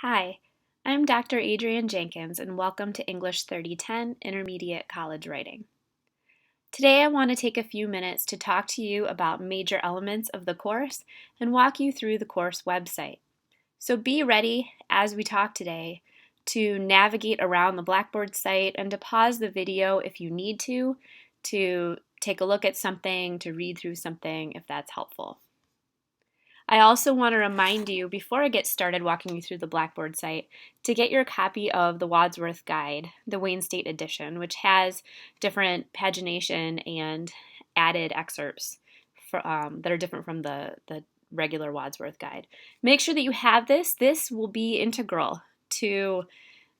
Hi, I'm Dr. Adrienne Jenkins, and welcome to English 3010 Intermediate College Writing. Today I want to take a few minutes to talk to you about major elements of the course and walk you through the course website. So be ready as we talk today to navigate around the Blackboard site and to pause the video if you need to take a look at something, to read through something if that's helpful. I also want to remind you, before I get started walking you through the Blackboard site, to get your copy of the Wadsworth Guide, the Wayne State edition, which has different pagination and added excerpts that are different from the regular Wadsworth Guide. Make sure that you have this. This will be integral to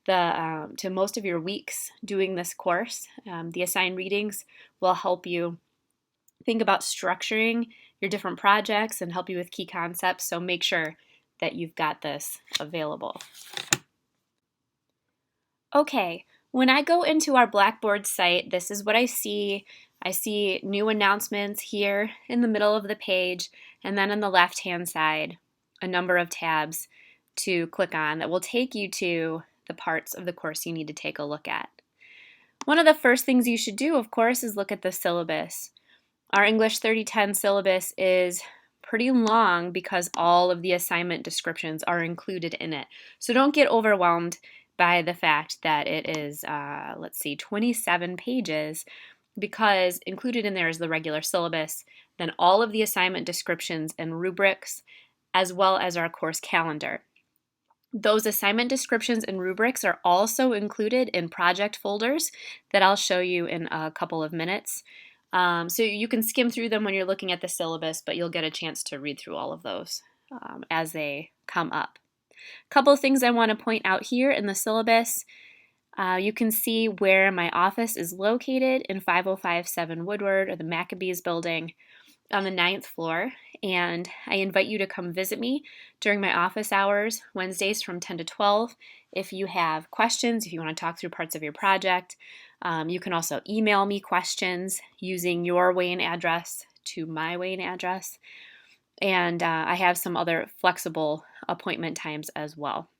to most of your weeks doing this course. The assigned readings will help you think about structuring your different projects and help you with key concepts, so make sure that you've got this available. Okay, when I go into our Blackboard site, this is what I see. I see new announcements here in the middle of the page, and then on the left-hand side, a number of tabs to click on that will take you to the parts of the course you need to take a look at. One of the first things you should do, of course, is look at the syllabus. Our English 3010 syllabus is pretty long because all of the assignment descriptions are included in it. So don't get overwhelmed by the fact that it is, 27 pages, because included in there is the regular syllabus, then all of the assignment descriptions and rubrics, as well as our course calendar. Those assignment descriptions and rubrics are also included in project folders that I'll show you in a couple of minutes. So you can skim through them when you're looking at the syllabus, but you'll get a chance to read through all of those as they come up. A couple of things I want to point out here in the syllabus. You can see where my office is located in 5057 Woodward, or the Maccabees building, on the 9th floor, and I invite you to come visit me during my office hours, Wednesdays from 10 to 12. If you have questions, if you want to talk through parts of your project, you can also email me questions using your Wayne address to my Wayne address, and I have some other flexible appointment times as well.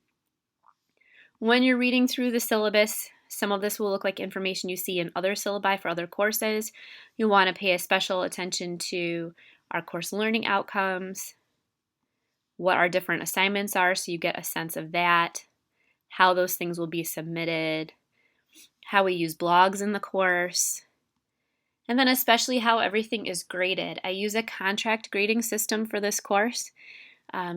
When you're reading through the syllabus, some of this will look like information you see in other syllabi for other courses. You'll want to pay a special attention to our course learning outcomes, what our different assignments are so you get a sense of that, how those things will be submitted, how we use blogs in the course, and then especially how everything is graded. I use a contract grading system for this course.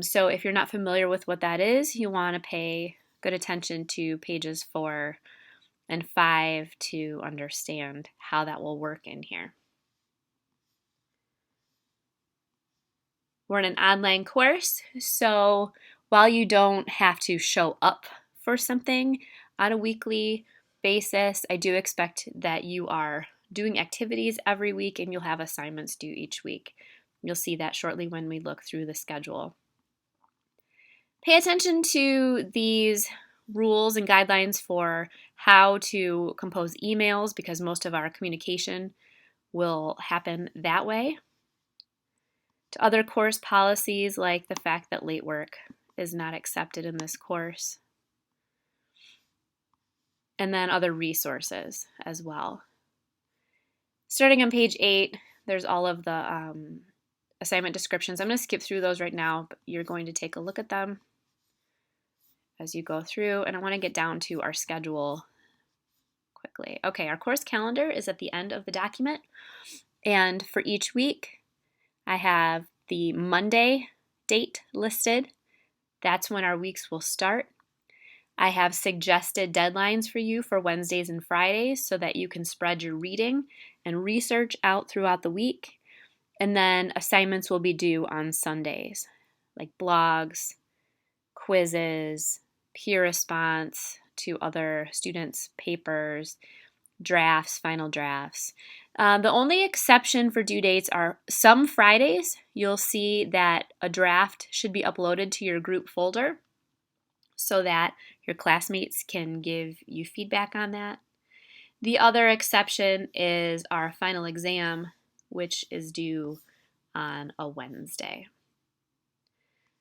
So if you're not familiar with what that is, you want to pay good attention to pages 4 and 5 to understand how that will work in here. We're in an online course, so while you don't have to show up for something on a weekly basis, I do expect that you are doing activities every week and you'll have assignments due each week. You'll see that shortly when we look through the schedule. Pay attention to these rules and guidelines for how to compose emails, because most of our communication will happen that way. To other course policies, like the fact that late work is not accepted in this course. And then other resources as well. Starting on page 8, there's all of the assignment descriptions. I'm going to skip through those right now, but you're going to take a look at them as you go through, and I want to get down to our schedule quickly. Okay, our course calendar is at the end of the document, and for each week I have the Monday date listed. That's when our weeks will start. I have suggested deadlines for you for Wednesdays and Fridays so that you can spread your reading and research out throughout the week, and then assignments will be due on Sundays, like blogs, quizzes, peer response to other students' papers, drafts, final drafts. The only exception for due dates are some Fridays. You'll see that a draft should be uploaded to your group folder so that your classmates can give you feedback on that. The other exception is our final exam, which is due on a Wednesday.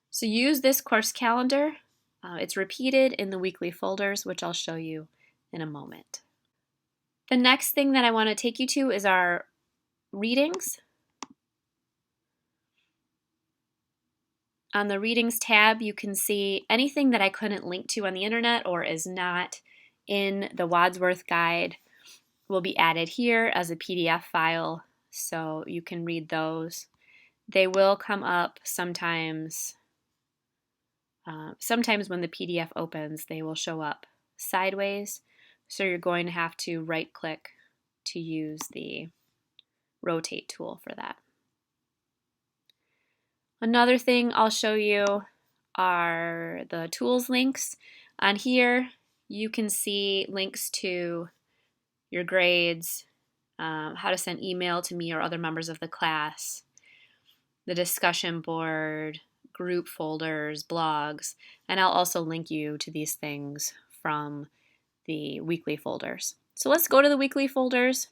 So use this course calendar It's repeated in the weekly folders, which I'll show you in a moment. The next thing that I want to take you to is our readings. On the readings tab, you can see anything that I couldn't link to on the internet or is not in the Wadsworth Guide will be added here as a PDF file, so you can read those. They will come up sometimes. Sometimes when the PDF opens, they will show up sideways, so you're going to have to right-click to use the rotate tool for that. Another thing I'll show you are the tools links. On here, you can see links to your grades, how to send email to me or other members of the class, the discussion board, group folders, blogs, and I'll also link you to these things from the weekly folders. So let's go to the weekly folders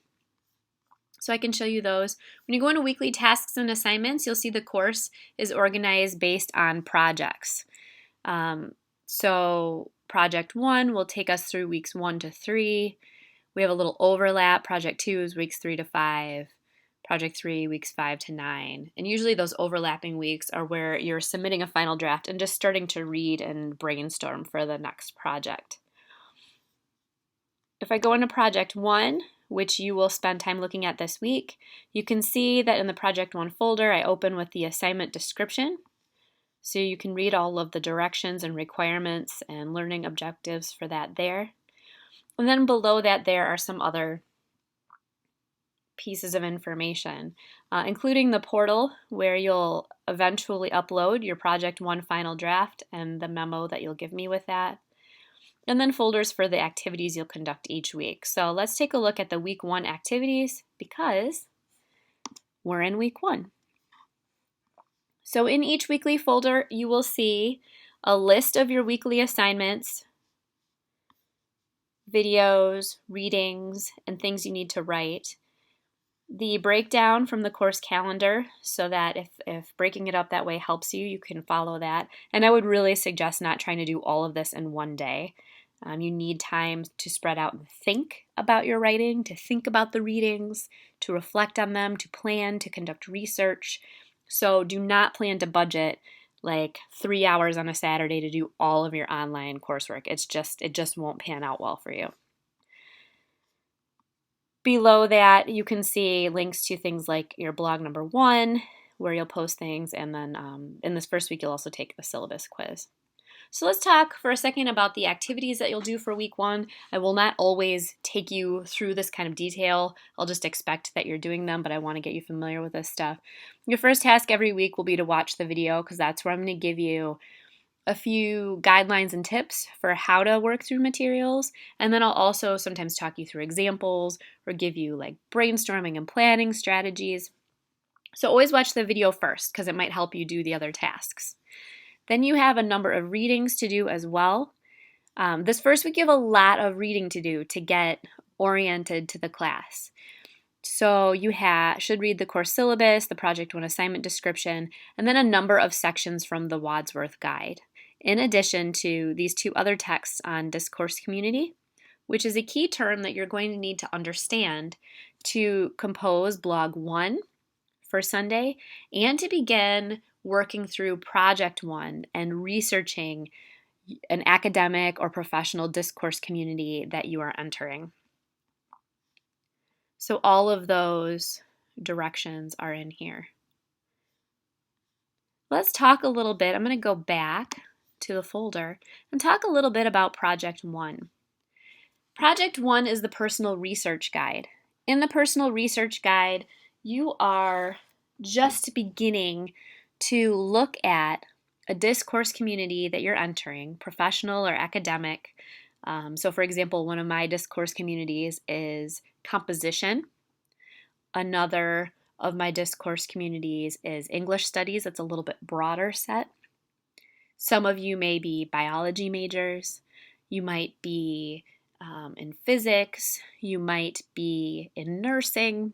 so I can show you those. When you go into weekly tasks and assignments, you'll see the course is organized based on projects. So project 1 will take us through weeks 1 to 3. We have a little overlap. Project 2 is weeks 3 to 5. Project 3, weeks 5 to 9. And usually those overlapping weeks are where you're submitting a final draft and just starting to read and brainstorm for the next project. If I go into Project 1, which you will spend time looking at this week, you can see that in the Project 1 folder, I open with the assignment description. So you can read all of the directions and requirements and learning objectives for that there. And then below that, there are some other pieces of information, including the portal where you'll eventually upload your Project 1 final draft and the memo that you'll give me with that. And then folders for the activities you'll conduct each week. So let's take a look at the week 1 activities because we're in week 1. So in each weekly folder, you will see a list of your weekly assignments, videos, readings, and things you need to write. The breakdown from the course calendar so that if breaking it up that way helps you, you can follow that. And I would really suggest not trying to do all of this in one day. You need time to spread out and think about your writing, to think about the readings, to reflect on them, to plan, to conduct research. So do not plan to budget like 3 hours on a Saturday to do all of your online coursework. It just won't pan out well for you. Below that, you can see links to things like your blog number 1, where you'll post things, and then in this first week, you'll also take a syllabus quiz. So let's talk for a second about the activities that you'll do for week 1. I will not always take you through this kind of detail. I'll just expect that you're doing them, but I want to get you familiar with this stuff. Your first task every week will be to watch the video because that's where I'm going to give you a few guidelines and tips for how to work through materials. And then I'll also sometimes talk you through examples or give you like brainstorming and planning strategies. So always watch the video first because it might help you do the other tasks. Then you have a number of readings to do as well. This first week you have a lot of reading to do to get oriented to the class. So you should read the course syllabus, the Project 1 assignment description, and then a number of sections from the Wadsworth Guide, in addition to these 2 other texts on discourse community, which is a key term that you're going to need to understand to compose blog 1 for Sunday and to begin working through Project 1 and researching an academic or professional discourse community that you are entering. So all of those directions are in here. Let's talk a little bit. I'm going to go back to the folder and talk a little bit about Project 1. Project 1 is the personal research guide. In the personal research guide, you are just beginning to look at a discourse community that you're entering, professional or academic. So for example, one of my discourse communities is composition. Another of my discourse communities is English studies. It's a little bit broader set. Some of you may be biology majors. You might be in physics. You might be in nursing.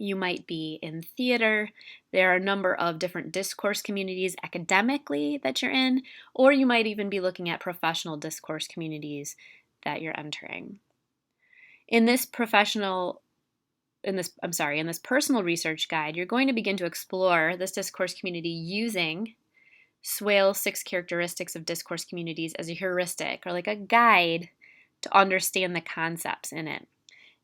you might be in theater, there are a number of different discourse communities academically that you're in, or you might even be looking at professional discourse communities that you're entering. In this personal research guide, you're going to begin to explore this discourse community using Swale's 6 characteristics of discourse communities as a heuristic or like a guide to understand the concepts in it.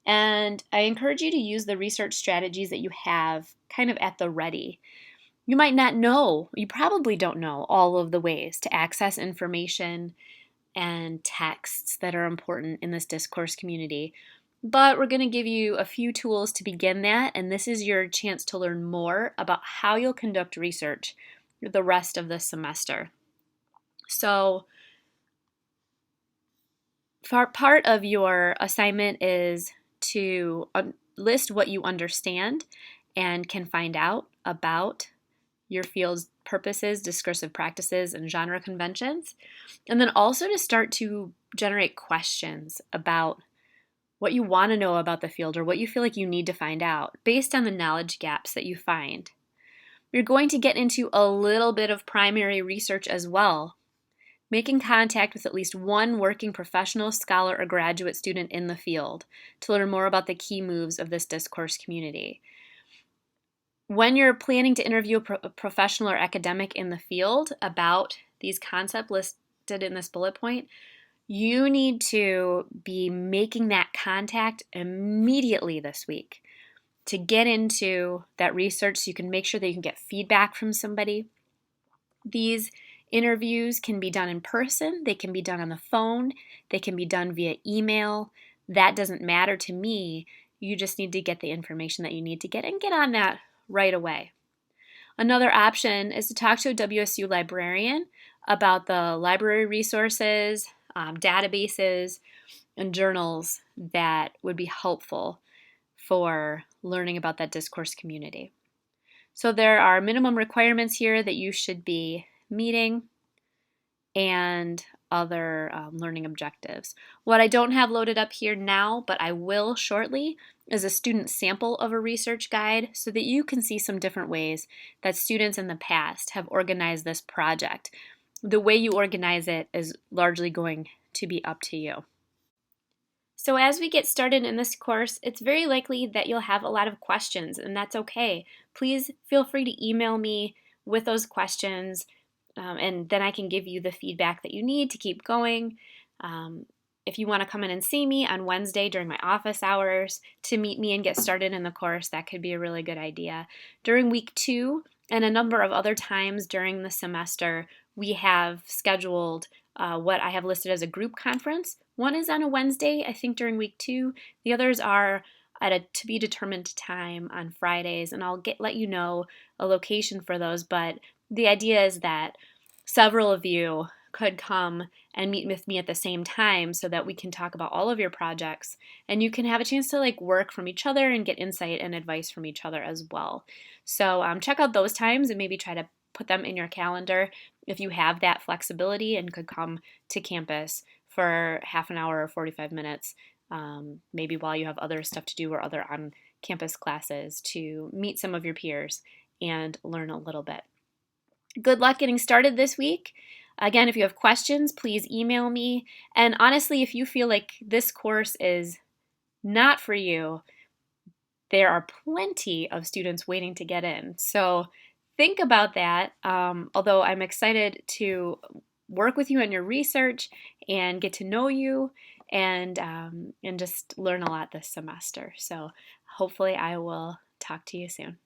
And I encourage you to use the research strategies that you have kind of at the ready. You might not know, you probably don't know all of the ways to access information and texts that are important in this discourse community. But we're going to give you a few tools to begin that, and this is your chance to learn more about how you'll conduct research the rest of the semester. So, part of your assignment is to list what you understand and can find out about your field's purposes, discursive practices, and genre conventions. And then also to start to generate questions about what you want to know about the field or what you feel like you need to find out based on the knowledge gaps that you find. You're going to get into a little bit of primary research as well, making contact with at least one working professional, scholar, or graduate student in the field to learn more about the key moves of this discourse community. When you're planning to interview a professional or academic in the field about these concepts listed in this bullet point, you need to be making that contact immediately this week to get into that research so you can make sure that you can get feedback from somebody. These interviews can be done in person, they can be done on the phone, they can be done via email. That doesn't matter to me. You just need to get the information that you need to get and get on that right away. Another option is to talk to a WSU librarian about the library resources, databases, and journals that would be helpful for learning about that discourse community. So there are minimum requirements here that you should be meeting and other learning objectives. What I don't have loaded up here now, but I will shortly, is a student sample of a research guide so that you can see some different ways that students in the past have organized this project. The way you organize it is largely going to be up to you. So as we get started in this course, it's very likely that you'll have a lot of questions, and that's okay. Please feel free to email me with those questions, and then I can give you the feedback that you need to keep going. If you want to come in and see me on Wednesday during my office hours to meet me and get started in the course, that could be a really good idea. During week 2 and a number of other times during the semester, we have scheduled what I have listed as a group conference. One is on a Wednesday, I think during week 2. The others are at a to be determined time on Fridays, and I'll let you know a location for those. But the idea is that several of you could come and meet with me at the same time so that we can talk about all of your projects and you can have a chance to work from each other and get insight and advice from each other as well. So check out those times and maybe try to put them in your calendar if you have that flexibility and could come to campus for half an hour or 45 minutes, maybe while you have other stuff to do or other on-campus classes, to meet some of your peers and learn a little bit. Good luck getting started this week. Again, if you have questions, please email me. And honestly, if you feel like this course is not for you, there are plenty of students waiting to get in. So think about that. Although I'm excited to work with you on your research and get to know you and just learn a lot this semester. So hopefully I will talk to you soon.